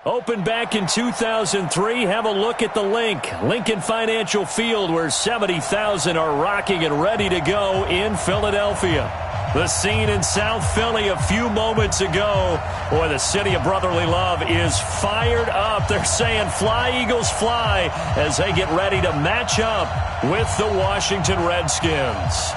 Opened back in 2003, have a look at the Lincoln Financial Field, where 70,000 are rocking and ready to go in Philadelphia. The scene in South Philly a few moments ago. Boy, the city of brotherly love is fired up. They're saying, "Fly, Eagles, fly," as they get ready to match up with the Washington Redskins.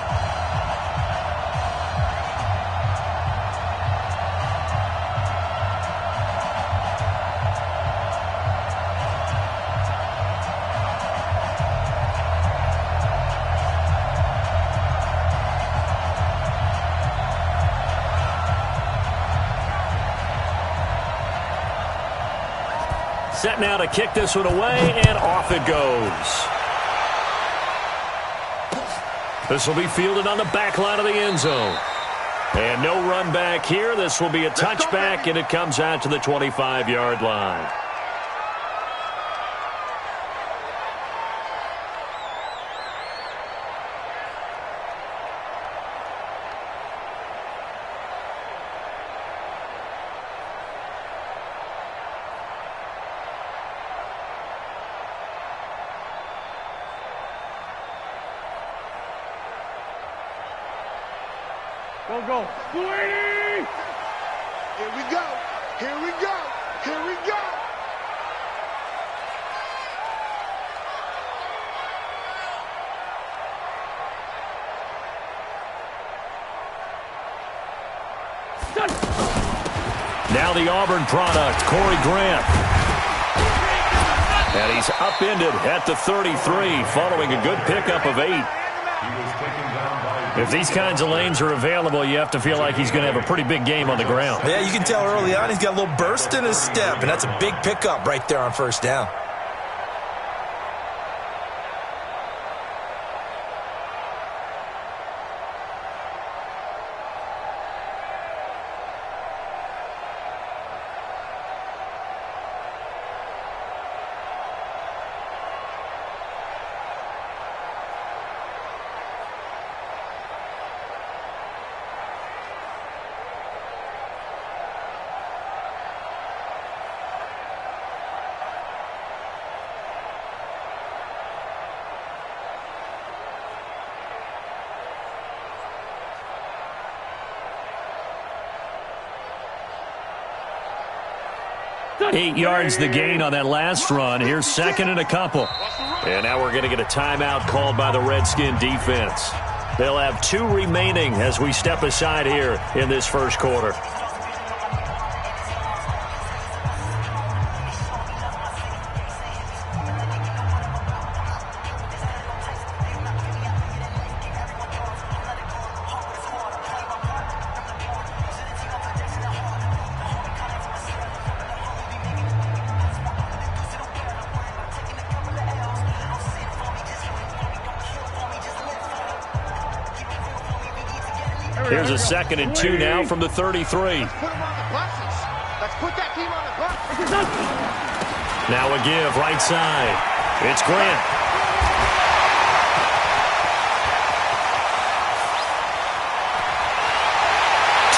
Set now to kick this one away, and off it goes. This will be fielded on the back line of the end zone. And no run back here. This will be a touchback, and it comes out to the 25-yard line. Go. Here we go. Here we go. Here we go. Now the Auburn product, Corey Grant. And he's upended at the 33 following a good pickup of 8. If these kinds of lanes are available, you have to feel like he's going to have a pretty big game on the ground. Yeah, you can tell early on he's got a little burst in his step, and that's a big pickup right there on first down. Eight yards the gain on that last run. Here's second and a couple. And now we're going to get a timeout called by the Redskin defense. They'll have 2 remaining as we step aside here in this first quarter. Here's a 2nd and 2 now from the 33. Let's put him on the buses. Let's put that team on the bus. Now a give right side. It's Grant.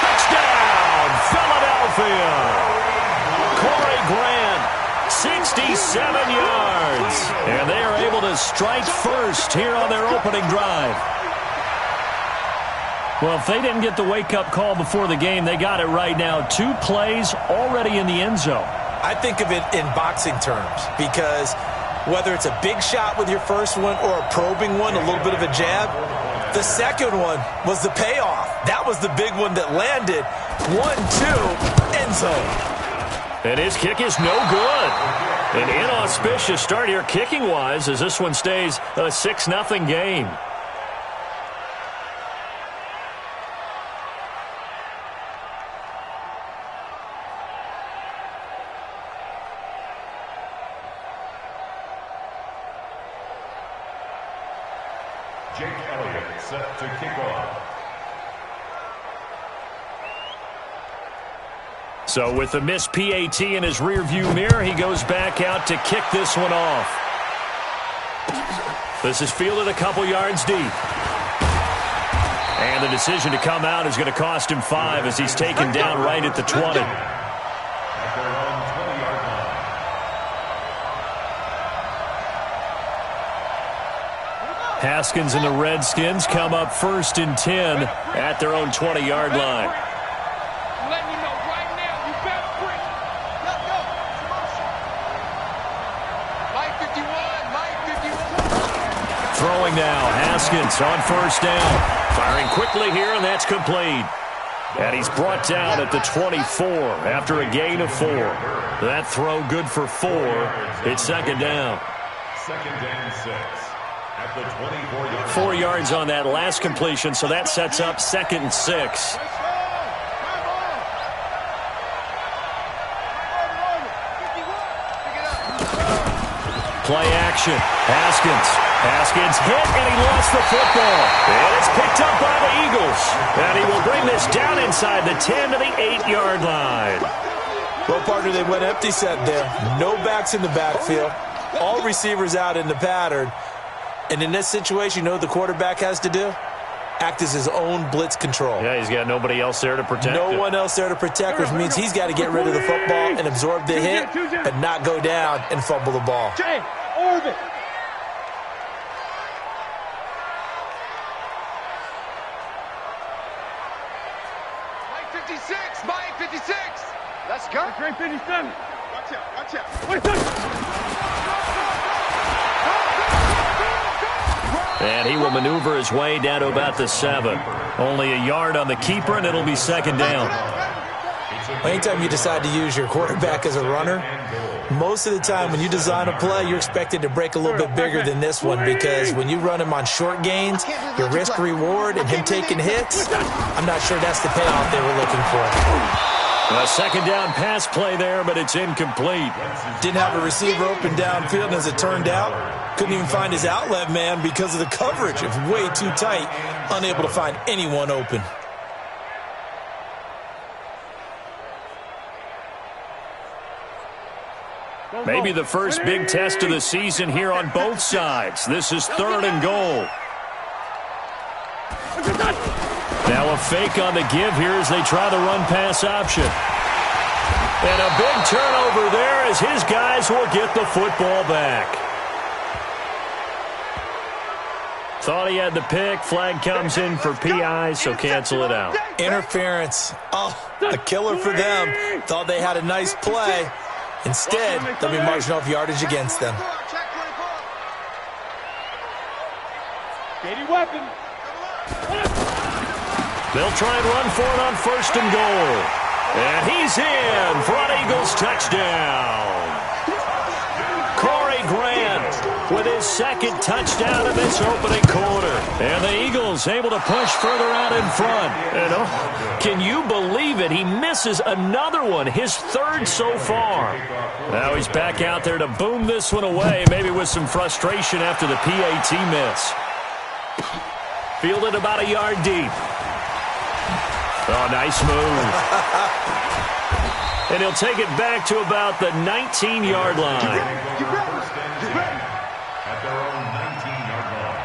Touchdown, Philadelphia. Corey Grant, 67 yards. And they are able to strike first here on their opening drive. Well, if they didn't get the wake-up call before the game, they got it right now. 2 plays already in the end zone. I think of it in boxing terms because whether it's a big shot with your first one or a probing one, a little bit of a jab, the second one was the payoff. That was the big one that landed. 1-2, end zone. And his kick is no good. An inauspicious start here kicking-wise as this one stays a 6-0 game. Set to kick off. So with the missed PAT in his rearview mirror, he goes back out to kick this one off. This is fielded a couple yards deep. And the decision to come out is going to cost him 5 as he's taken down right at the 20. At their own 20-yard line. Haskins and the Redskins come up 1st and 10 at their own 20-yard line. Letting you know right now, you better bring it. Go. Mike 51, Mike 51. Throwing now, Haskins on 1st down. Firing quickly here, and that's complete. And he's brought down at the 24 after a gain of 4. That throw good for 4. It's 2nd down. 2nd and 6 at the 24-yard 4 yards on that last completion, so that sets up 2nd and 6. Play action. Haskins hit, and he lost the football. And it's picked up by the Eagles. And he will bring this down inside the 10 to the 8-yard line. Well, partner, they went empty set there. No backs in the backfield. All receivers out in the pattern. And in this situation, you know what the quarterback has to do? Act as his own blitz control. Yeah, he's got nobody else there to protect No one else there to protect, which means he's got to get rid of the football and absorb the hit and not go down and fumble the ball. Orbit. Mike 56, Mike 56. Let's go. Green 57. Watch out. Wait, And he will maneuver his way down to about the 7. Only a yard on the keeper, and it'll be 2nd down. Anytime you decide to use your quarterback as a runner, most of the time when you design a play, you're expected to break a little bit bigger than this one, because when you run him on short gains, your risk-reward and him taking hits, I'm not sure that's the payoff they were looking for. A 2nd down pass play there, but it's incomplete. Didn't have a receiver open downfield, and as it turned out, couldn't even find his outlet man because of the coverage. It was way too tight, unable to find anyone open. Maybe the first big test of the season here on both sides. This is 3rd and goal. Now a fake on the give here as they try the run-pass option. And a big turnover there as his guys will get the football back. Thought he had the pick. Flag comes in for PI, so cancel it out. Interference. Oh, a killer for them. Thought they had a nice play. Instead, they'll be marching off yardage against them. weapon. They'll try and run for it on 1st and goal. And he's in for an Eagles touchdown. Corey Grant with his 2nd touchdown in this opening quarter. And the Eagles able to push further out in front. And can you believe it? He misses another one, his 3rd so far. Now he's back out there to boom this one away, maybe with some frustration after the PAT miss. Fielded about a yard deep. Oh, nice move. And he'll take it back to about the 19-yard line. At their own 19-yard line.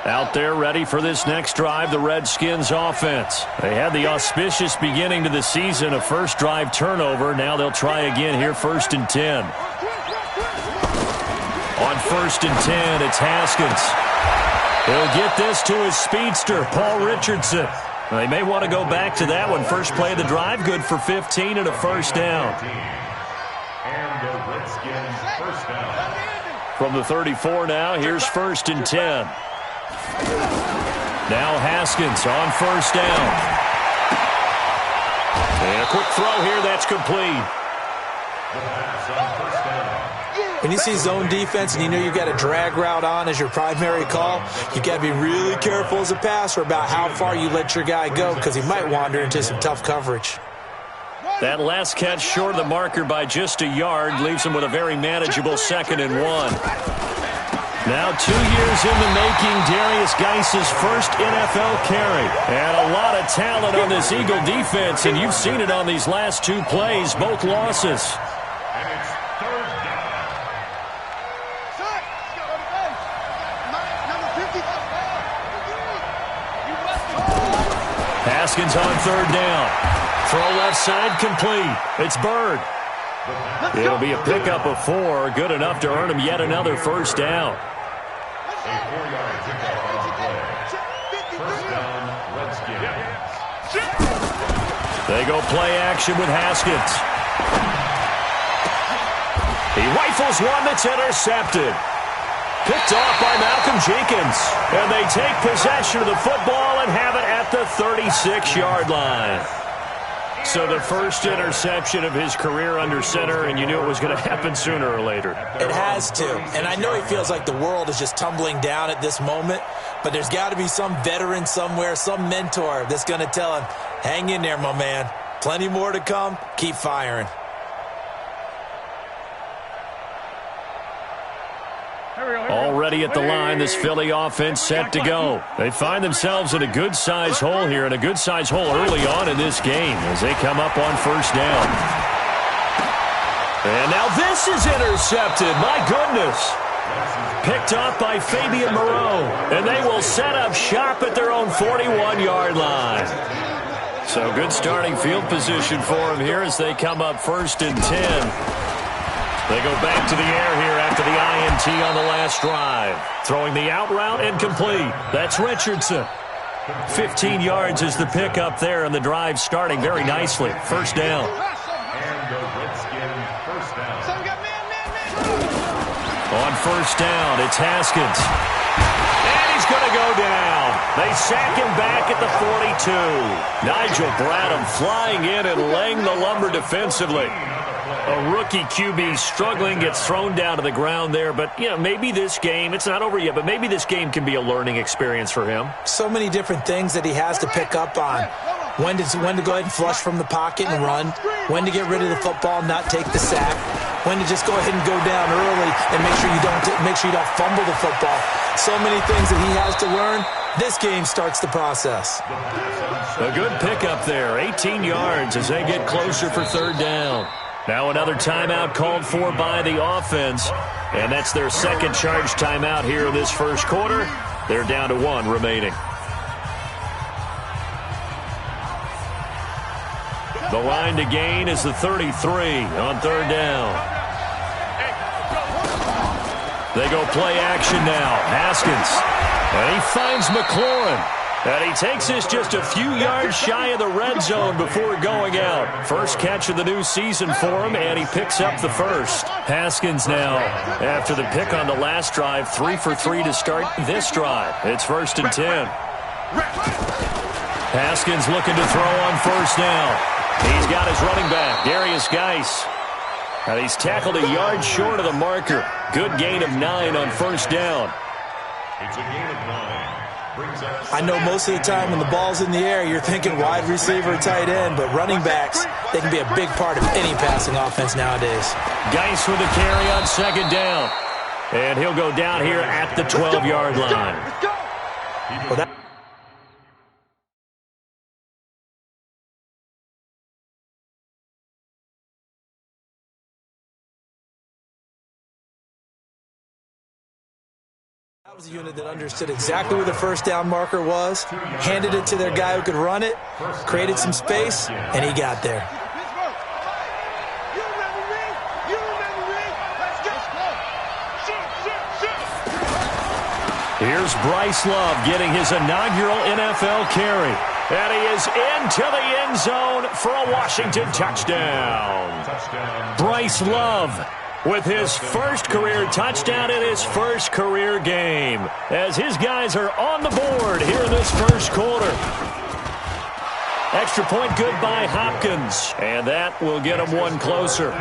Out there ready for this next drive, the Redskins offense. They had the auspicious beginning to the season, a first drive turnover. Now they'll try again here, 1st and 10. On 1st and 10, it's Haskins. He'll get this to his speedster, Paul Richardson. They may want to go back to that one. First play of the drive, good for 15 and a 1st down. And the Redskins first down. From the 34 now, here's 1st and 10. Now Haskins on 1st down. And a quick throw here, that's complete. The pass on 1st down. When you see zone defense and you know you've got a drag route on as your primary call, you've got to be really careful as a passer about how far you let your guy go, because he might wander into some tough coverage. That last catch short of the marker by just a yard leaves him with a very manageable 2nd and 1. Now 2 years in the making, Darius Geis's first NFL carry. And a lot of talent on this Eagle defense, and you've seen it on these last 2 plays, both losses. And it's 3rd down. Haskins on 3rd down. Throw left side complete. It's Bird. It'll be a pickup of 4, good enough to earn him yet another first down. A 4-yard pickup on the play. First down, Redskins. They go play action with Haskins. He rifles one that's intercepted. Picked off by Malcolm Jenkins. And they take possession of the football and have it at the 36-yard line. So the first interception of his career under center, and you knew it was going to happen sooner or later. It has to. And I know he feels like the world is just tumbling down at this moment, but there's got to be some veteran somewhere, some mentor that's going to tell him, hang in there, my man. Plenty more to come. Keep firing. Already at the line, this Philly offense set to go. They find themselves in a good-sized hole here, and a good-sized hole early on in this game as they come up on first down. And now this is intercepted. My goodness. Picked off by Fabian Moreau, and they will set up shop at their own 41-yard line. So good starting field position for them here as they come up first and 10. They go back to the air here after the INT on the last drive. Throwing the out route and complete. That's Richardson. 15 yards is the pickup there, and the drive starting very nicely. First down. And the Redskins first down. On first down, it's Haskins. And he's going to go down. They sack him back at the 42. Nigel Bradham flying in and laying the lumber defensively. A rookie QB struggling, gets thrown down to the ground there. But, you know, maybe this game, it's not over yet, but maybe this game can be a learning experience for him. So many different things that he has to pick up on. When to go ahead and flush from the pocket and run. When to get rid of the football and not take the sack. When to just go ahead and go down early and make sure you don't fumble the football. So many things that he has to learn. This game starts the process. A good pickup there, 18 yards as they get closer for third down. Now another timeout called for by the offense, and that's their second charge timeout here in this first quarter. They're down to 1 remaining. The line to gain is the 33 on third down. They go play action now. Haskins, and he finds McLaurin. And he takes this just a few yards shy of the red zone before going out. First catch of the new season for him, and he picks up the first. Haskins now, after the pick on the last drive, 3 for 3 to start this drive. It's first and 10. Haskins looking to throw on first down. He's got his running back, Darius Geis. And he's tackled a yard short of the marker. Good gain of 9 on first down. It's a gain of 9. I know most of the time when the ball's in the air, you're thinking wide receiver, tight end, but running backs, they can be a big part of any passing offense nowadays. Geis with a carry on second down. And he'll go down here at the 12-yard line. Well, that was a unit that understood exactly where the first down marker was, handed it to their guy who could run it, created some space, and he got there. Here's Bryce Love getting his inaugural NFL carry. And he is into the end zone for a Washington touchdown. Bryce Love with his first career touchdown in his first career game, as his guys are on the board here in this first quarter. Extra point good by Hopkins, and that will get him 1 closer.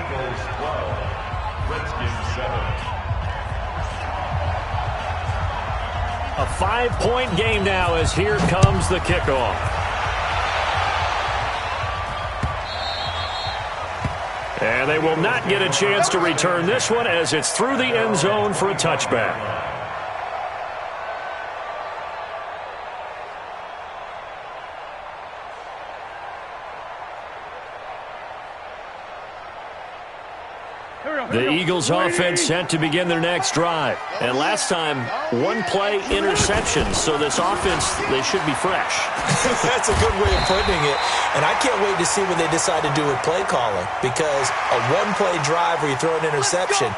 A 5-point game now as here comes the kickoff. And they will not get a chance to return this one as it's through the end zone for a touchback. The Eagles offense set to begin their next drive. And last time, one play interception. So this offense, they should be fresh. That's a good way of putting it. And I can't wait to see what they decide to do with play calling. Because a one-play drive where you throw an interception,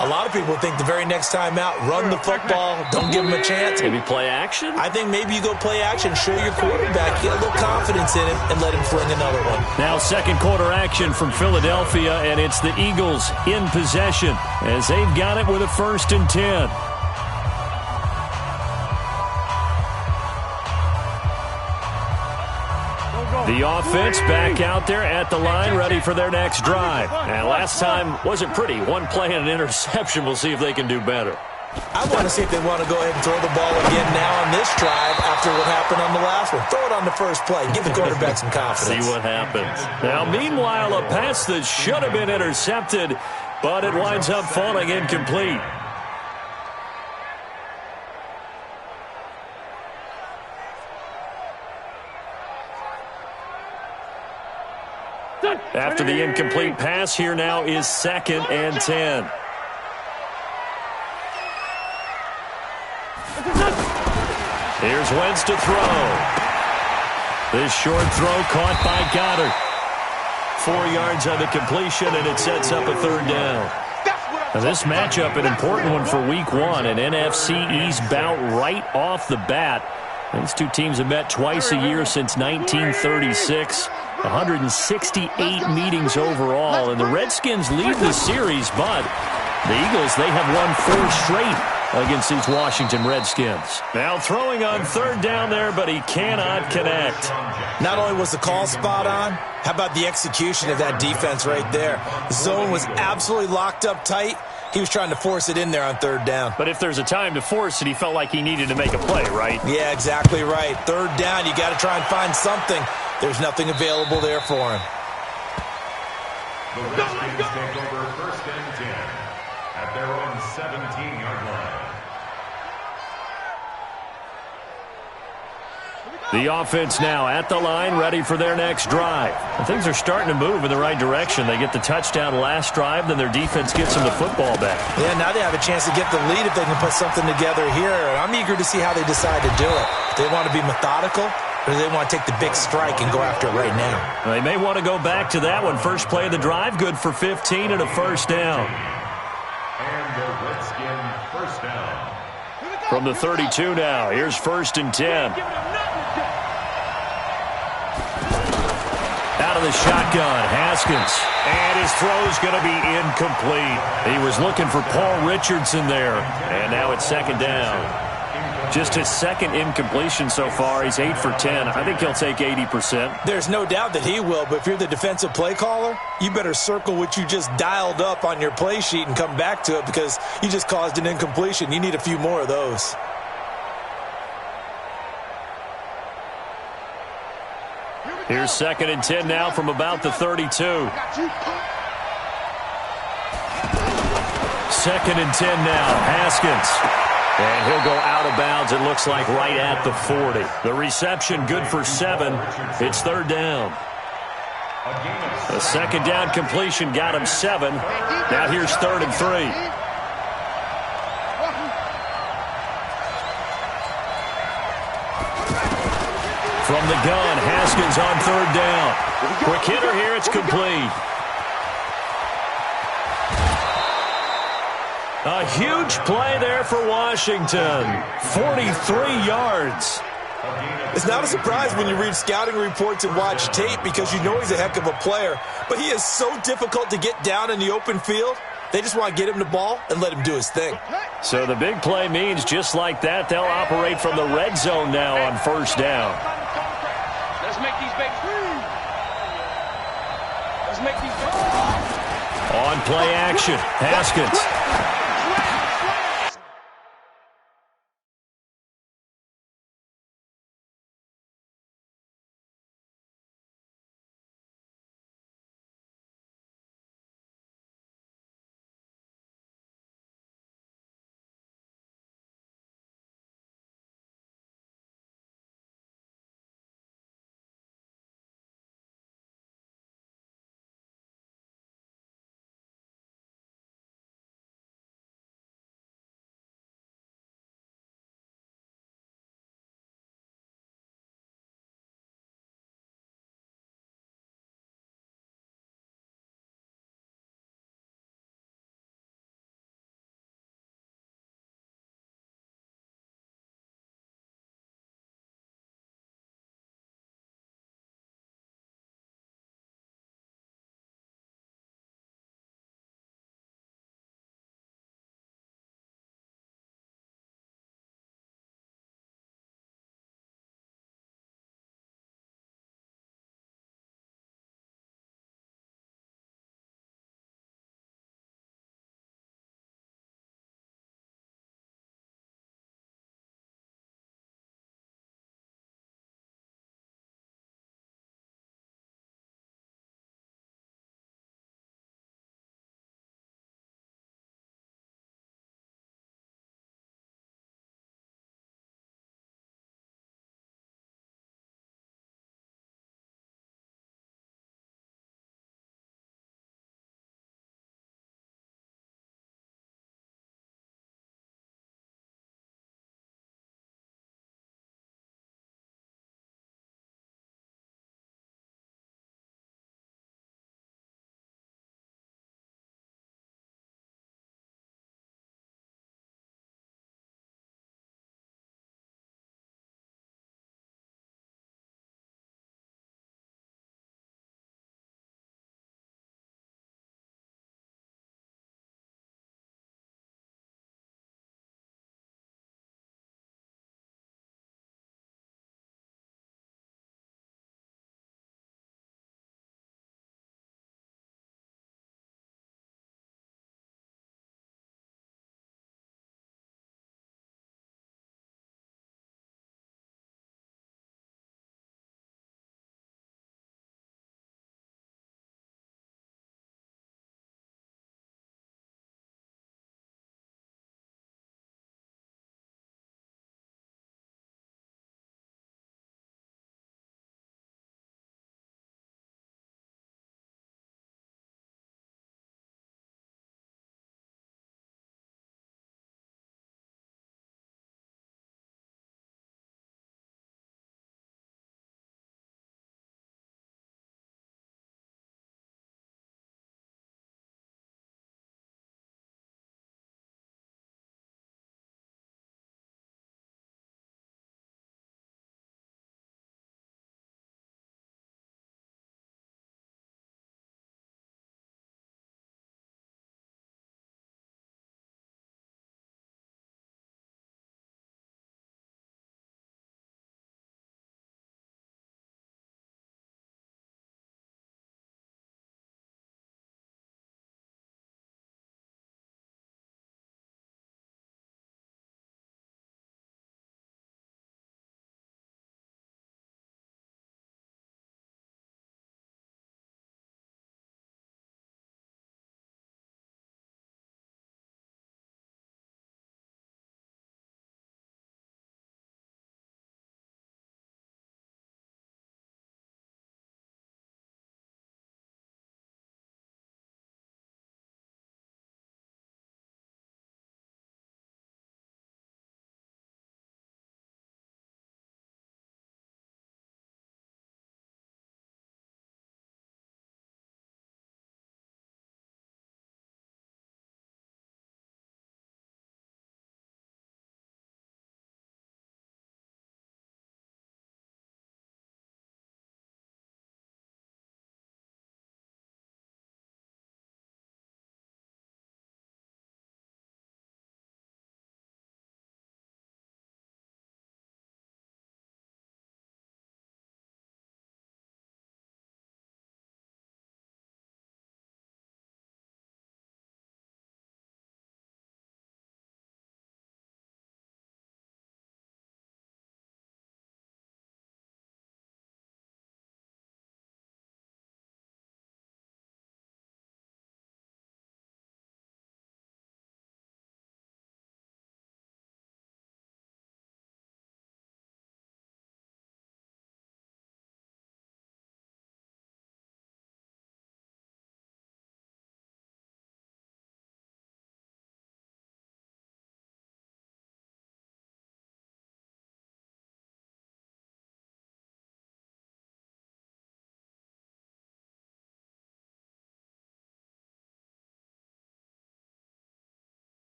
a lot of people think the very next time out, run the football, don't give them a chance. Maybe play action? I think maybe you go play action, show your quarterback, get a little confidence in him, and let him fling another one. Now second quarter action from Philadelphia, and it's the Eagles in possession as they've got it with a 1st and 10. The offense back out there at the line, ready for their next drive. And last time wasn't pretty. One play and an interception. We'll see if they can do better. I want to see if they want to go ahead and throw the ball again now on this drive after what happened on the last one. Throw it on the first play. Give the quarterback some confidence. See what happens. Now, meanwhile, a pass that should have been intercepted, but it winds up falling incomplete. After the incomplete pass, here now is 2nd and 10. Here's Wentz to throw. This short throw caught by Goddard. 4 yards on the completion, and it sets up a 3rd down. Now this matchup, an important one for Week 1, an NFC East bout right off the bat. These two teams have met twice a year since 1936. 168 meetings overall, and the Redskins lead the series, but the Eagles, they have won 4 straight against these Washington Redskins. Now throwing on 3rd down there, but he cannot connect. Not only was the call spot on, how about the execution of that defense right there? The zone was absolutely locked up tight. He was trying to force it in there on 3rd down. But if there's a time to force it, he felt like he needed to make a play, right? Yeah, exactly right. 3rd down, you got to try and find something. There's nothing available there for him. The Redskins take over 1st and 10 at their own 17-yard line. The offense now at the line, ready for their next drive. And things are starting to move in the right direction. They get the touchdown last drive, then their defense gets them the football back. Yeah, now they have a chance to get the lead if they can put something together here. And I'm eager to see how they decide to do it. Do they want to be methodical, or do they want to take the big strike and go after it right now? They may want to go back to that one. First play of the drive, good for 15 and a 1st down. And the Redskin 1st down. From the 32 now, here's 1st and 10. Out of the shotgun, Haskins. And his throw's going to be incomplete. He was looking for Paul Richardson there. And now it's 2nd down. Just his 2nd incompletion so far. He's 8 for 10. I think he'll take 80%. There's no doubt that he will, but if you're the defensive play caller, you better circle what you just dialed up on your play sheet and come back to it because you just caused an incompletion. You need a few more of those. Here's 2nd and 10 now from about the 32. 2nd and 10 now, Haskins. And he'll go out of bounds, it looks like, right at the 40. The reception good for 7. It's 3rd down. The 2nd down completion got him 7. Now here's 3rd and 3. From the gun, Haskins on 3rd down. Quick hitter here, it's complete. A huge play there for Washington. 43 yards. It's not a surprise when you read scouting reports and watch tape because you know he's a heck of a player. But he is so difficult to get down in the open field. They just want to get him the ball and let him do his thing. So the big play means just like that, they'll operate from the red zone now on 1st down. Let's make these big. Let's make these big. On play action, Haskins.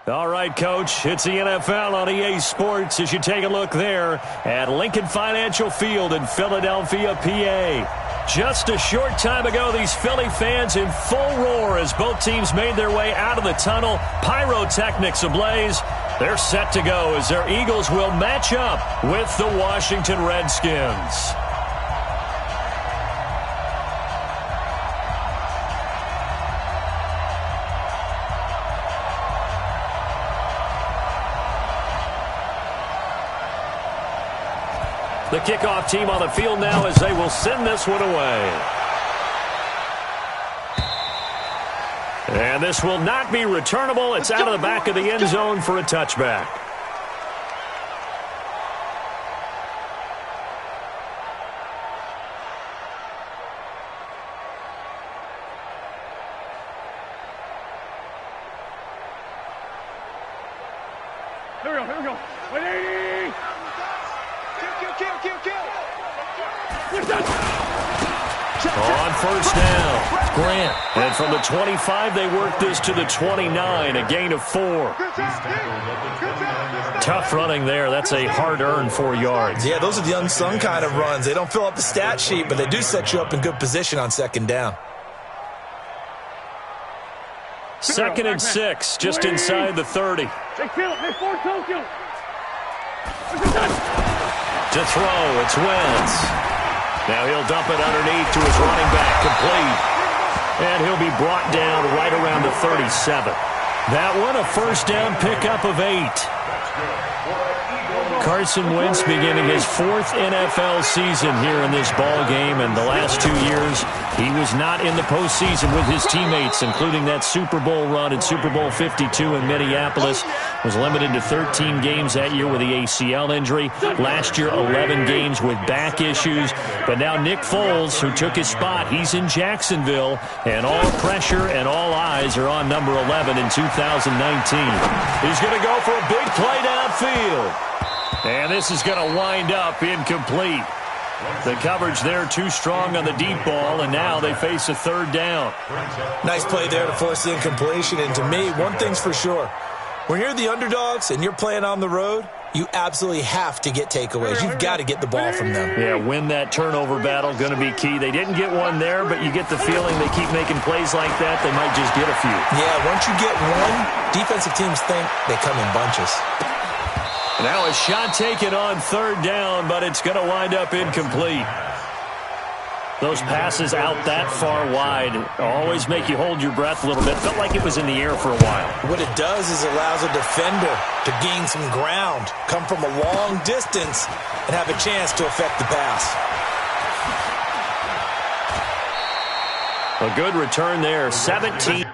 All right, Coach, it's the NFL on EA Sports as you take a look there at Lincoln Financial Field in Philadelphia, PA. Just a short time ago, these Philly fans in full roar as both teams made their way out of the tunnel. Pyrotechnics ablaze. They're set to go as their Eagles will match up with the Washington Redskins. The kickoff team on the field now as they will send this one away. And this will not be returnable. It's out of the back of the end zone for a touchback. Here we go. Ready? Kill. On first down, Grant. And from the 25, they work this to the 29, a gain of 4. Tough running there. That's a hard-earned 4 yards. Yeah, those are the unsung kind of runs. They don't fill up the stat sheet, but they do set you up in good position on second down. 2nd and 6, just inside the 30. To throw, it's Wentz. Now he'll dump it underneath to his running back, complete. And he'll be brought down right around the 37. That one, a first down pickup of 8. Carson Wentz beginning his 4th NFL season here in this ball game, and the last 2 years he was not in the postseason with his teammates, including that Super Bowl run in Super Bowl 52 in Minneapolis. Was limited to 13 games that year with the ACL injury. Last year, 11 games with back issues. But now Nick Foles, who took his spot, he's in Jacksonville, and all pressure and all eyes are on number 11 in 2019. He's going to go for a big play downfield. And this is going to wind up incomplete. The coverage there too strong on the deep ball, and now they face a 3rd down. Nice play there to force the incompletion. And to me, one thing's for sure. When you're the underdogs and you're playing on the road, you absolutely have to get takeaways. You've got to get the ball from them. Yeah, win that turnover battle, going to be key. They didn't get one there, but you get the feeling they keep making plays like that, they might just get a few. Yeah, once you get one, defensive teams think they come in bunches. Now a shot taken on 3rd down, but it's going to wind up incomplete. Those passes out that far wide always make you hold your breath a little bit. Felt like it was in the air for a while. What it does is allows a defender to gain some ground, come from a long distance, and have a chance to affect the pass. A good return there, 17.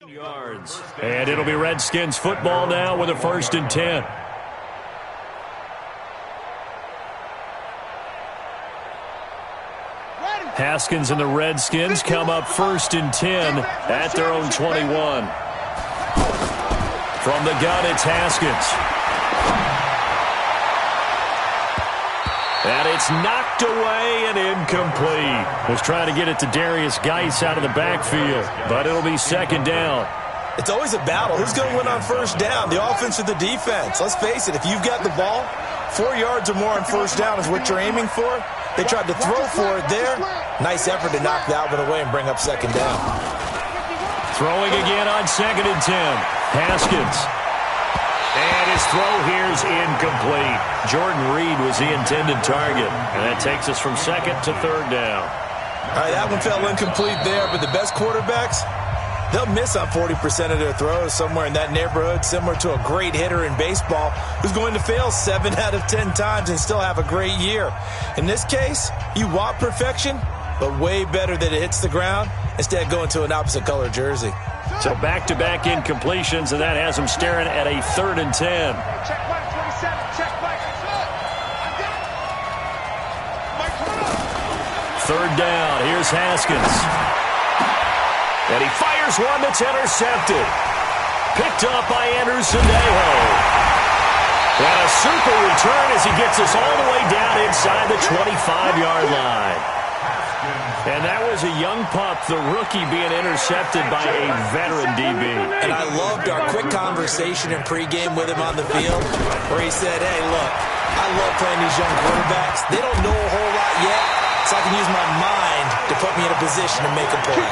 Yards. And it'll be Redskins football now with a 1st and 10. Haskins and the Redskins come up 1st and 10 at their own 21. From the gun, it's Haskins. And it's knocked away and incomplete. Was trying to get it to Darius Geis out of the backfield, but it'll be 2nd down. It's always a battle. Who's going to win on 1st down, the offense or the defense? Let's face it, if you've got the ball, 4 yards or more on 1st down is what you're aiming for. They tried to throw for it there. Nice effort to knock that one away and bring up 2nd down. Throwing again on 2nd and 10. Haskins. And his throw here's incomplete. Jordan Reed was the intended target. And that takes us from 2nd to 3rd down. All right, that one fell incomplete there, but the best quarterbacks, they'll miss on 40% of their throws, somewhere in that neighborhood, similar to a great hitter in baseball who's going to fail 7 out of 10 times and still have a great year. In this case, you want perfection, but way better that it hits the ground instead of going to an opposite color jersey. So back-to-back incompletions, and that has them staring at a 3rd and 10. Check Mike 27. Check Mike. Third down. Here's Haskins. And he fires one that's intercepted. Picked up by Anderson Dejo. And a super return as he gets us all the way down inside the 25-yard line. And that was a young pup, the rookie, being intercepted by a veteran DB. And I loved our quick conversation in pregame with him on the field where he said, hey, look, I love playing these young quarterbacks. They don't know a whole lot yet, so I can use my mind to put me in a position to make a play.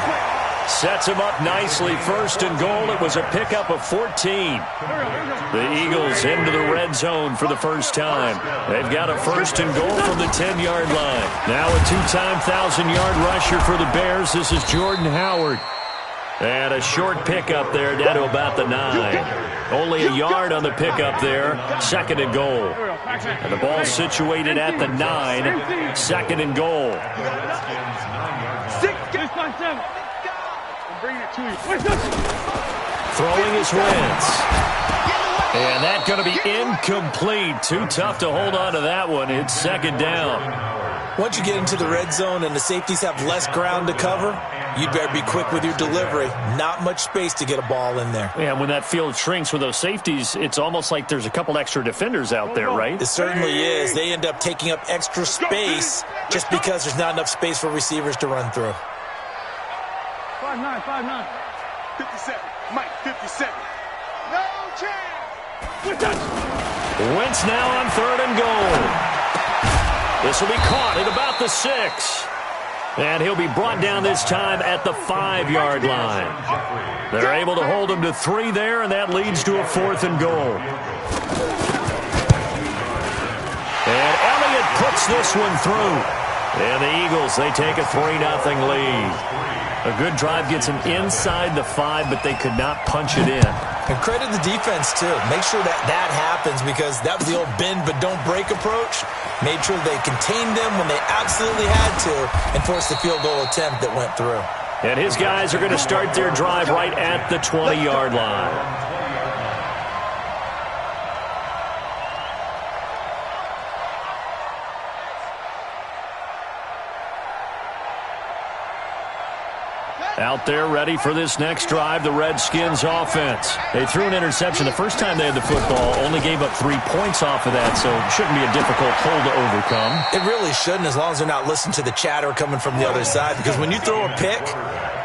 Sets him up nicely. 1st and goal. It was a pickup of 14. The Eagles into the red zone for the first time. They've got a 1st and goal from the 10-yard line. Now a 2-time 1,000-yard rusher for the Bears. This is Jordan Howard. And a short pickup there down to about the 9. Only a yard on the pickup there. 2nd and goal. And the ball situated at the 9. 2nd and goal. 6-7. Bring it to you. Throwing his Wentz. And that's going to be incomplete. Too tough to hold on to that one. It's 2nd down. Once you get into the red zone and the safeties have less ground to cover, you'd better be quick with your delivery. Not much space to get a ball in there. Yeah, when that field shrinks with those safeties, it's almost like there's a couple extra defenders out there, right? It certainly is. They end up taking up extra space just because there's not enough space for receivers to run through. 5-9, 5-9. 57. Mike, 57. No chance. Wentz now on 3rd and goal. This will be caught at about the 6. And he'll be brought down this time at the 5-yard line. They're able to hold him to 3 there, and that leads to a 4th and goal. And Elliott puts this one through. And the Eagles, they take a 3-0 lead. A good drive gets them inside the 5, but they could not punch it in. And credit the defense, too. Make sure that happens because that was the old bend but don't break approach. Made sure they contained them when they absolutely had to and forced the field goal attempt that went through. And his guys are going to start their drive right at the 20-yard line. Out there ready for this next drive, the Redskins offense. They threw an interception the first time they had the football, only gave up 3 points off of that, so it shouldn't be a difficult hole to overcome. It really shouldn't, as long as they're not listening to the chatter coming from the other side, because when you throw a pick,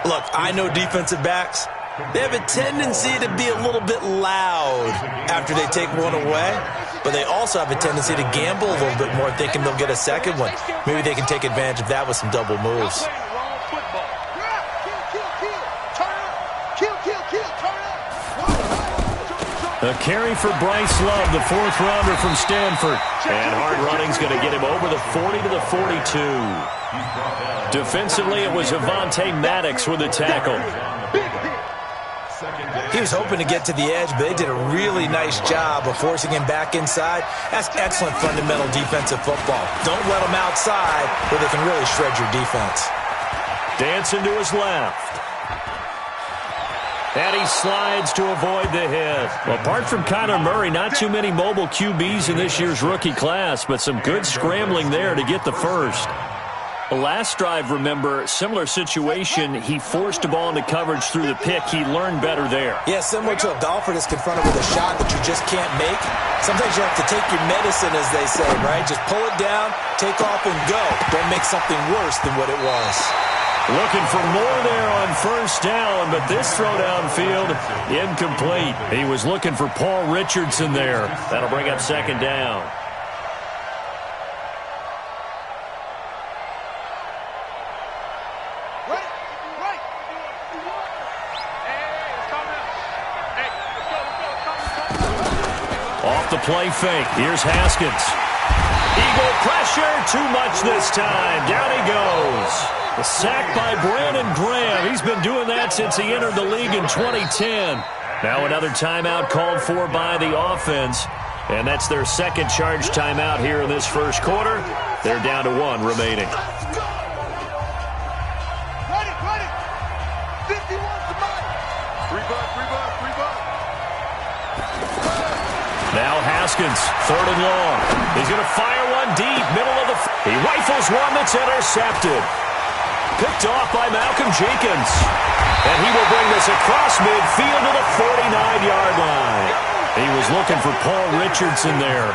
look, I know defensive backs, they have a tendency to be a little bit loud after they take one away, but they also have a tendency to gamble a little bit more, thinking they'll get a second one. Maybe they can take advantage of that with some double moves. A carry for Bryce Love, the 4th rounder from Stanford. And hard running's going to get him over the 40 to the 42. Defensively, it was Avonte Maddox with a tackle. He was hoping to get to the edge, but they did a really nice job of forcing him back inside. That's excellent fundamental defensive football. Don't let them outside where they can really shred your defense. Dancing to his left. And he slides to avoid the hit. Well, apart from Kyler Murray, not too many mobile QBs in this year's rookie class, but some good scrambling there to get the first. The last drive, remember, similar situation. He forced the ball into coverage through the pick. He learned better there. Yeah, similar to a golfer that's confronted with a shot that you just can't make. Sometimes you have to take your medicine, as they say, right? Just pull it down, take off, and go. Don't make something worse than what it was. Looking for more there on 1st down, but this throw downfield, incomplete. He was looking for Paul Richardson there. That'll bring up 2nd down. Off the play fake. Here's Haskins. Eagle Pressure, too much this time. Down he goes. The sack by Brandon Graham. He's been doing that since he entered the league in 2010. Now another timeout called for by the offense. And that's their second charge timeout here in this first quarter. They're down to 1 remaining. Now Haskins, 3rd and long. He's going to fire one deep, middle of the... He rifles one that's intercepted. Picked off by Malcolm Jenkins. And he will bring this across midfield to the 49-yard line. He was looking for Paul Richardson there.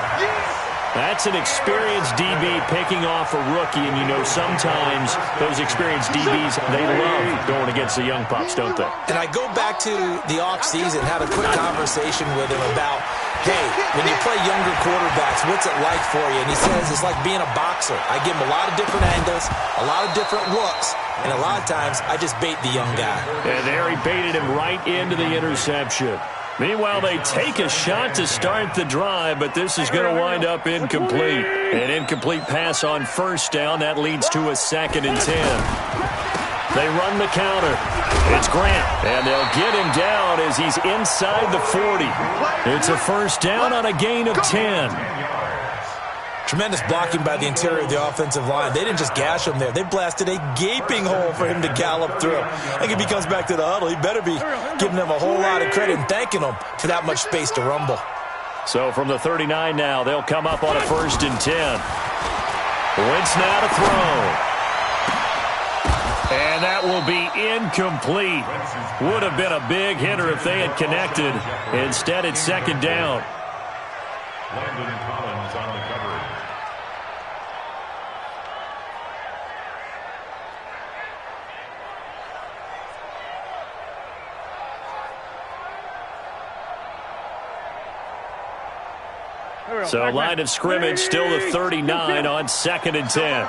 That's an experienced DB picking off a rookie, and you know sometimes those experienced DBs, they love going against the young pups, don't they? And I go back to the offseason, had a quick conversation with him about, hey, when you play younger quarterbacks, what's it like for you? And he says it's like being a boxer. I give him a lot of different angles, a lot of different looks, and a lot of times I just bait the young guy. And there he baited him right into the interception. Meanwhile, they take a shot to start the drive, but this is going to wind up incomplete. An incomplete pass on first down. That leads to a 2nd and 10. They run the counter. It's Grant, and they'll get him down as he's inside the 40. It's a first down on a gain of 10. Tremendous blocking by the interior of the offensive line. They didn't just gash him there. They blasted a gaping hole for him to gallop through. I think if he comes back to the huddle, he better be giving them a whole lot of credit and thanking them for that much space to rumble. So from the 39 now, they'll come up on a 1st and 10. Wentz now to throw. And that will be incomplete. Would have been a big hitter if they had connected. Instead, it's 2nd down. Landon Collins on the coverage. So line of scrimmage still the 39 on 2nd and 10.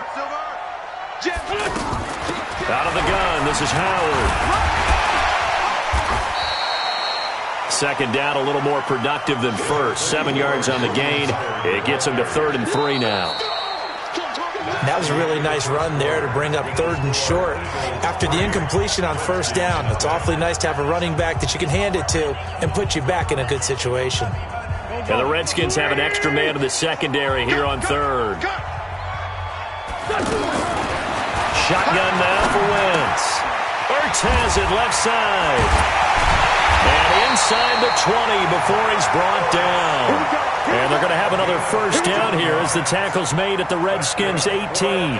Out of the gun, this is Howard. 2nd down, a little more productive than first. 7 yards on the gain. It gets him to 3rd and 3 now. That was a really nice run there to bring up 3rd and short. After the incompletion on 1st down, it's awfully nice to have a running back that you can hand it to and put you back in a good situation. And the Redskins have an extra man in the secondary here on 3rd. Shotgun now for Wentz. Ertz has it left side. And inside the 20 before he's brought down. And they're going to have another first down here as the tackle's made at the Redskins' 18.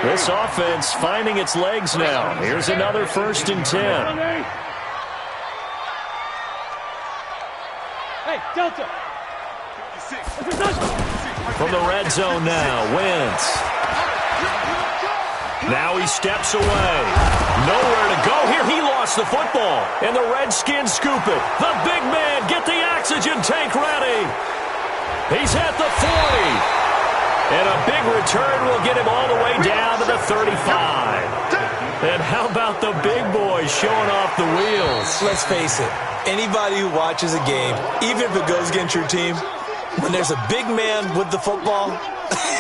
This offense finding its legs now. Here's another 1st and 10. Hey, Delta. From the red zone now, Wentz. Now he steps away. Nowhere to go here. He lost the football. And the Redskins scoop it. The big man, get the oxygen tank ready. He's at the 40. And a big return will get him all the way down to the 35. And how about the big boys showing off the wheels? Let's face it. Anybody who watches a game, even if it goes against your team, when there's a big man with the football,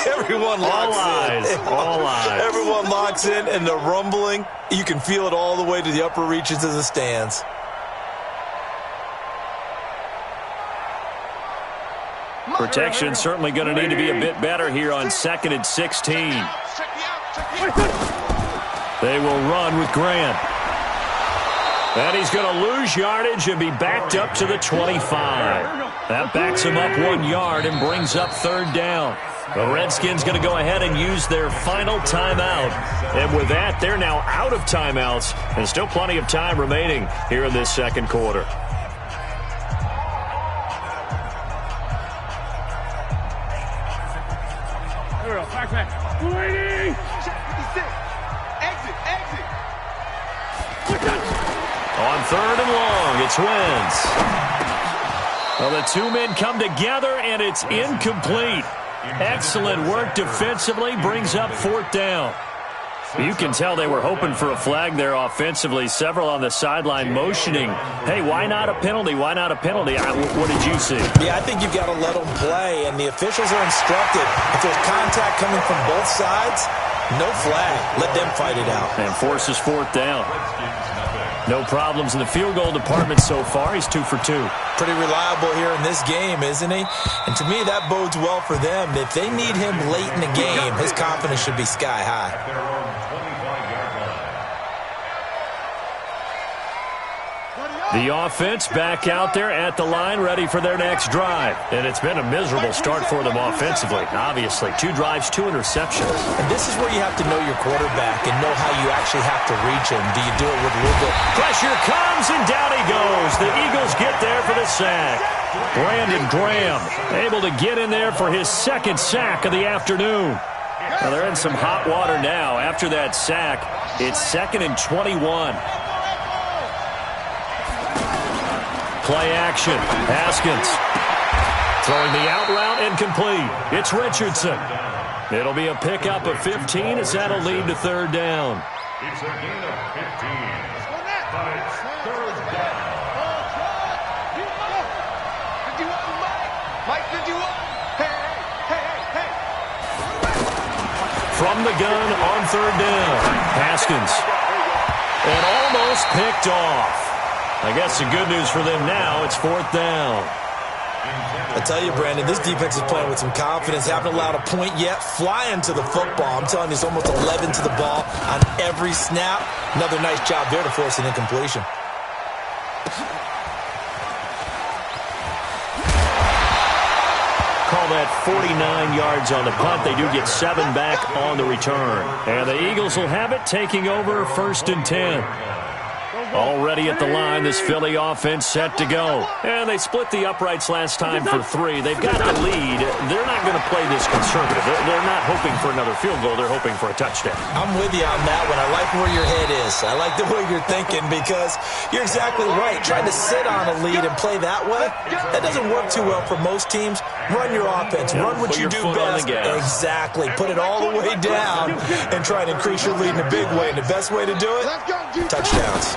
everyone locks in. All eyes. Everyone locks in, and the rumbling, you can feel it all the way to the upper reaches of the stands. Protection certainly going to need to be a bit better here on 2nd and 16. They will run with Grant. And he's going to lose yardage and be backed up to the 25. That backs him up 1 yard and brings up 3rd down. The Redskins going to go ahead and use their final timeout. And with that, they're now out of timeouts. And still plenty of time remaining here in this second quarter. On 3rd and long, it's Wentz. Well, the two men come together, and it's incomplete. Excellent work defensively, brings up 4th down. You can tell they were hoping for a flag there offensively. Several on the sideline motioning, hey, why not a penalty? Why not a penalty? What did you see? Yeah, I think you've got to let them play, and the officials are instructed. If there's contact coming from both sides, no flag. Let them fight it out. And forces fourth down. No problems in the field goal department so far. He's 2 for 2. Pretty reliable here in this game, isn't he? And to me, that bodes well for them. If they need him late in the game, his confidence should be sky high. The offense back out there at the line, ready for their next drive. And it's been a miserable start for them offensively. Obviously, 2 drives, 2 interceptions. And this is where you have to know your quarterback and know how you actually have to reach him. Do you do it with a little bit? Pressure comes, and down he goes. The Eagles get there for the sack. Brandon Graham able to get in there for his second sack of the afternoon. Well, they're in some hot water now. After that sack, it's 2nd and 21. Play action. Haskins throwing the out route incomplete. It's Richardson. It'll be a pickup of 15 as that'll lead to third down. It's a gain of 15. But it's third down. Mike 51. Hey. From the gun on third down. Haskins. And almost picked off. I guess the good news for them now, it's fourth down. I tell you, Brandon, this defense is playing with some confidence. Haven't allowed a point yet. Flying to the football. I'm telling you, it's almost 11 to the ball on every snap. Another nice job there to force an incompletion. Call that 49 yards on the punt. They do get 7 back on the return. And the Eagles will have it, taking over 1st and 10. Already at the line, this Philly offense set to go. And they split the uprights last time for 3. They've got the lead. They're not going to play this conservative. They're not hoping for another field goal. They're hoping for a touchdown. I'm with you on that one. I like where your head is. I like the way you're thinking because you're exactly right. Trying to sit on a lead and play that way, that doesn't work too well for most teams. Run your offense. Run what you do best. Exactly. Put it all the way down and try and increase your lead in a big way. And the best way to do it, touchdowns.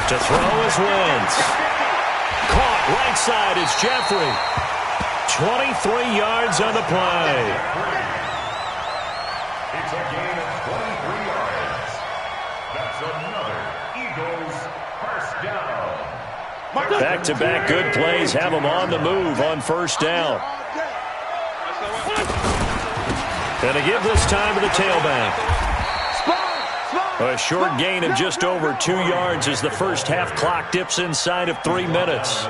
To throw is Wentz. Caught right side is Jeffrey. 23 yards on the play. It's a gain of 23 yards. That's another Eagles first down. Back-to-back good plays have them on the move on first down. And to give this time to the tailback. A short gain of just over 2 yards as the first half clock dips inside of 3 minutes.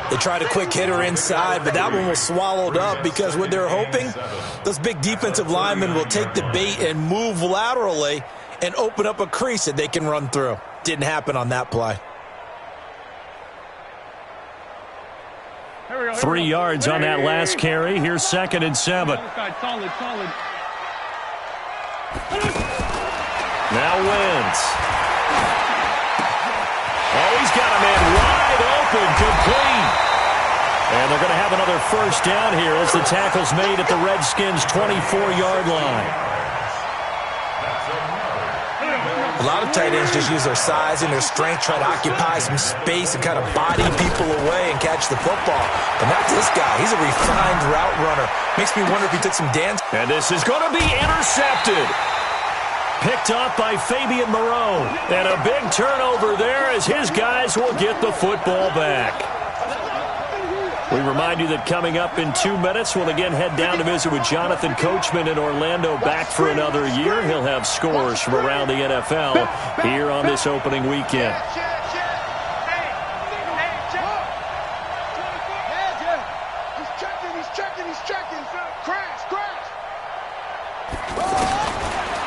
They tried a quick hitter inside, but that one was swallowed up because what they're hoping, those big defensive linemen will take the bait and move laterally and open up a crease that they can run through. Didn't happen on that play. 3 yards on that last carry. Here's 2nd and 7. Now Wentz. Oh, he's got a man wide open, complete. And they're going to have another first down here as the tackle's made at the Redskins' 24-yard line. A lot of tight ends just use their size and their strength, try to occupy some space and kind of body people away and catch the football. But not this guy. He's a refined route runner. Makes me wonder if he took some dance. And this is going to be intercepted. Picked up by Fabian Moreau. And a big turnover there as his guys will get the football back. We remind you that coming up in 2 minutes, we'll again head down to visit with Jonathan Coachman in Orlando, back for another year. He'll have scores from around the NFL here on this opening weekend.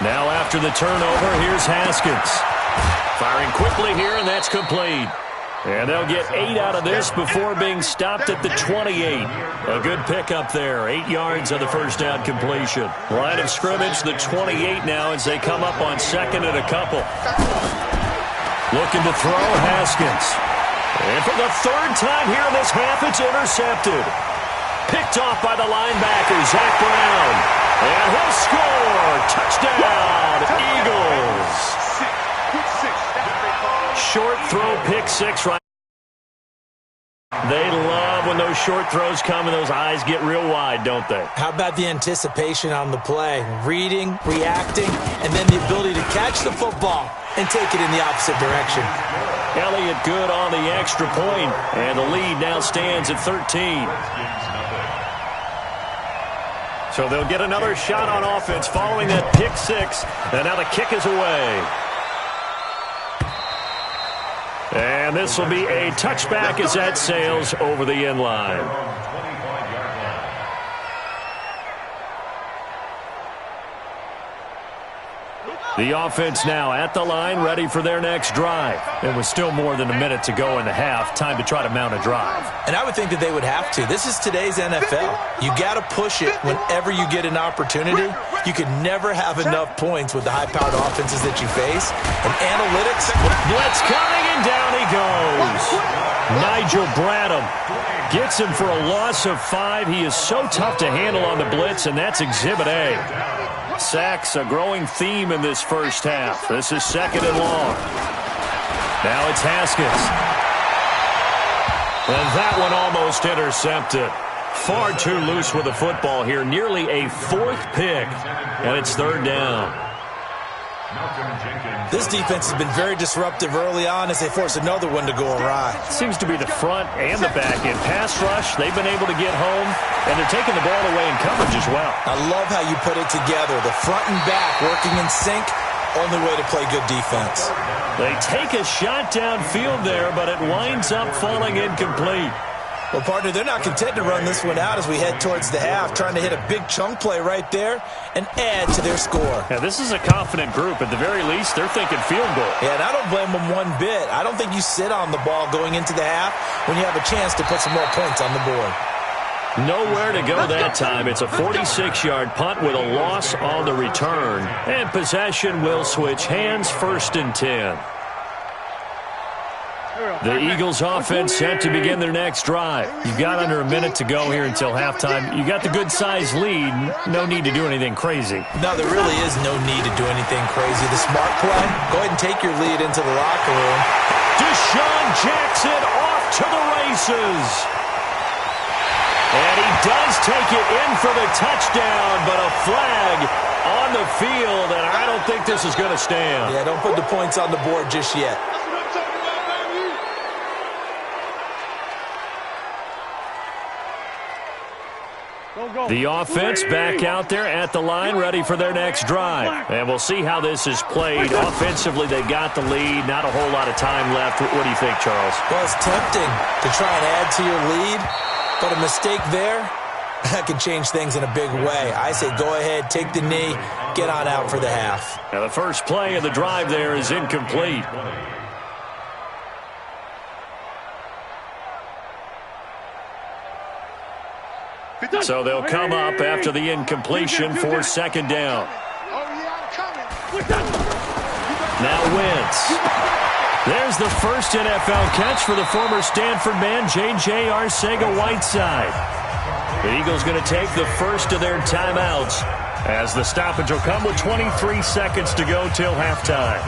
Now after the turnover, here's Haskins. Firing quickly here, and that's complete. And they'll get 8 out of this before being stopped at the 28. A good pickup there. 8 yards on the first down completion. Line of scrimmage, the 28 now as they come up on 2nd and a couple. Looking to throw, Haskins. And for the 3rd time here in this half, it's intercepted. Picked off by the linebacker, Zach Brown. And he'll score. Touchdown, Eagles. Short throw, pick six right. They love when those short throws come and those eyes get real wide, don't they? How about the anticipation on the play? Reading, reacting, and then the ability to catch the football and take it in the opposite direction. Elliott good on the extra point, and the lead now stands at 13. So they'll get another shot on offense following that pick six, and now the kick is away. And this will be a touchback as that sails over the end line. The offense now at the line, ready for their next drive. And with still more than a minute to go in the half, time to try to mount a drive. And I would think that they would have to. This is today's NFL. You got to push it whenever you get an opportunity. You can never have enough points with the high-powered offenses that you face. And analytics. Blitz coming, and down he goes. Nigel Bradham gets him for a loss of 5. He is so tough to handle on the blitz, and that's Exhibit A. Sacks, a growing theme in this first half. This is second and long. Now it's Haskins. And that one almost intercepted. Far too loose with the football here. Nearly a 4th pick. And it's third down. This defense has been very disruptive early on as they force another one to go awry. Seems to be the front and the back end. Pass rush, they've been able to get home, and they're taking the ball away in coverage as well. I love how you put it together. The front and back working in sync, only way to play good defense. They take a shot downfield there, but it winds up falling incomplete. Well, partner, they're not content to run this one out as we head towards the half, trying to hit a big chunk play right there and add to their score. Yeah, this is a confident group. At the very least, they're thinking field goal. Yeah, and I don't blame them one bit. I don't think you sit on the ball going into the half when you have a chance to put some more points on the board. Nowhere to go that time. It's a 46-yard punt with a loss on the return. And possession will switch hands, 1st and 10. The Eagles offense set to begin their next drive. You've got under a minute to go here until halftime. You got the good-sized lead. No need to do anything crazy. No, there really is no need to do anything crazy. The smart play, go ahead and take your lead into the locker room. Deshaun Jackson off to the races. And he does take it in for the touchdown, but a flag on the field, and I don't think this is going to stand. Yeah, don't put the points on the board just yet. The offense back out there at the line, ready for their next drive. And we'll see how this is played. Offensively, they got the lead. Not a whole lot of time left. What do you think, Charles? Well, it's tempting to try and add to your lead, but a mistake there, that can change things in a big way. I say go ahead, take the knee, get on out for the half. Now, the first play of the drive there is incomplete. So they'll come up after the incompletion for second down. Now Wentz. There's the first NFL catch for the former Stanford man, J.J. Arcega-Whiteside. The Eagles going to take the first of their timeouts as the stoppage will come with 23 seconds to go till halftime.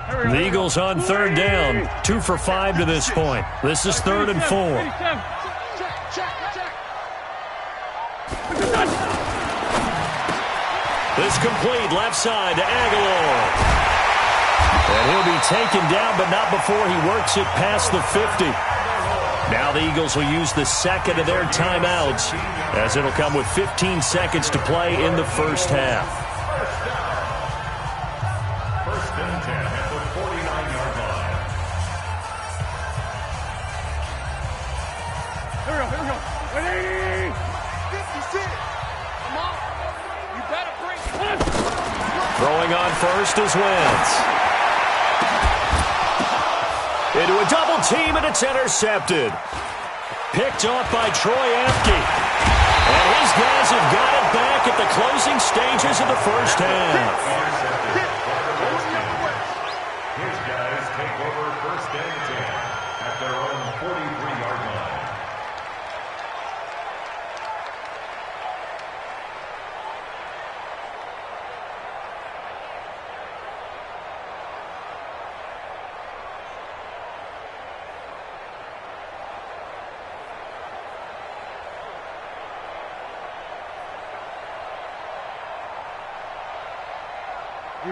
The Eagles on third down, 2 for 5 to this point. This is 3rd and 4. This complete left side to Aguilar. And he'll be taken down, but not before he works it past the 50. Now the Eagles will use the second of their timeouts as it'll come with 15 seconds to play in the first half. Throwing on first is Wentz. Into a double team, and it's intercepted. Picked off by Troy Apke. And his guys have got it back at the closing stages of the first half.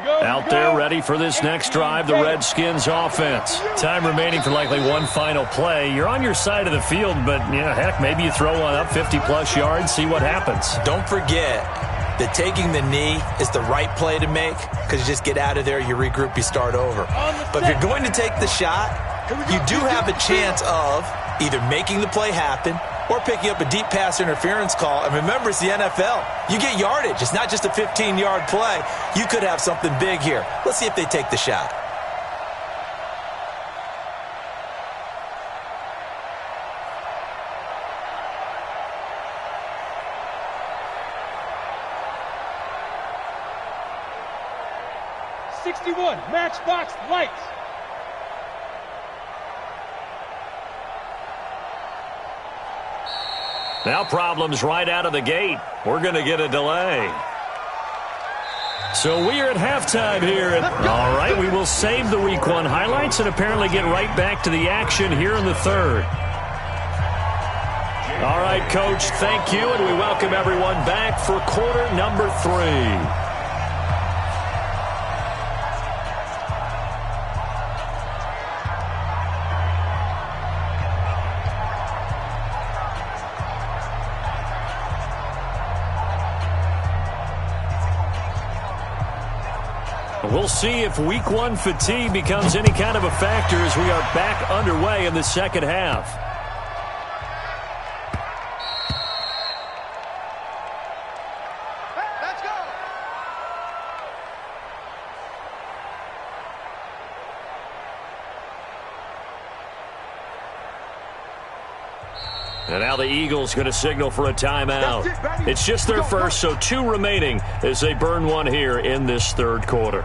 Out there ready for this next drive, the Redskins offense. Time remaining for likely one final play. You're on your side of the field, but, heck, maybe you throw one up 50-plus yards, see what happens. Don't forget that taking the knee is the right play to make because you just get out of there, you regroup, you start over. But if you're going to take the shot, you do have a chance of either making the play happen or picking up a deep pass interference call. And remember, it's the NFL. You get yardage. It's not just a 15-yard play. You could have something big here. Let's see if they take the shot. Matchbox lights. Now problems right out of the gate. We're going to get a delay. So we are at halftime here. All right, we will save the Week 1 highlights and apparently get right back to the action here in the third. All right, Coach, thank you, and we welcome everyone back for quarter number 3. We'll see if Week 1 fatigue becomes any kind of a factor as we are back underway in the second half. Let's go. And now the Eagles going to signal for a timeout. It's just their first, so 2 remaining as they burn one here in this third quarter.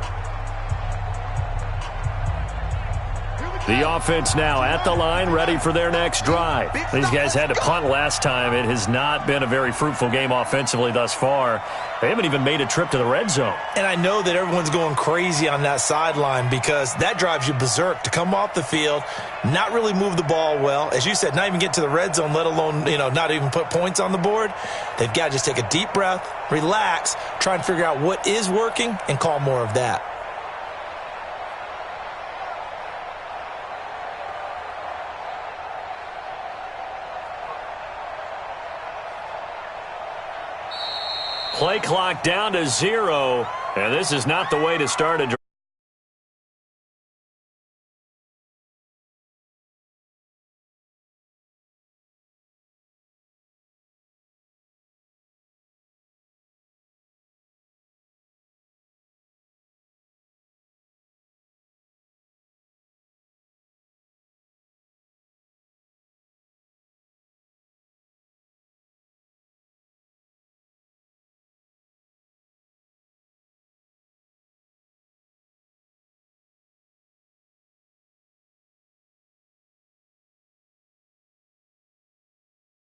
The offense now at the line, ready for their next drive. These guys had to punt last time. It has not been a very fruitful game offensively thus far. They haven't even made a trip to the red zone. And I know that everyone's going crazy on that sideline because that drives you berserk to come off the field, not really move the ball well. As you said, not even get to the red zone, let alone, not even put points on the board. They've got to just take a deep breath, relax, try and figure out what is working, and call more of that. Play clock down to 0, and this is not the way to start a drive.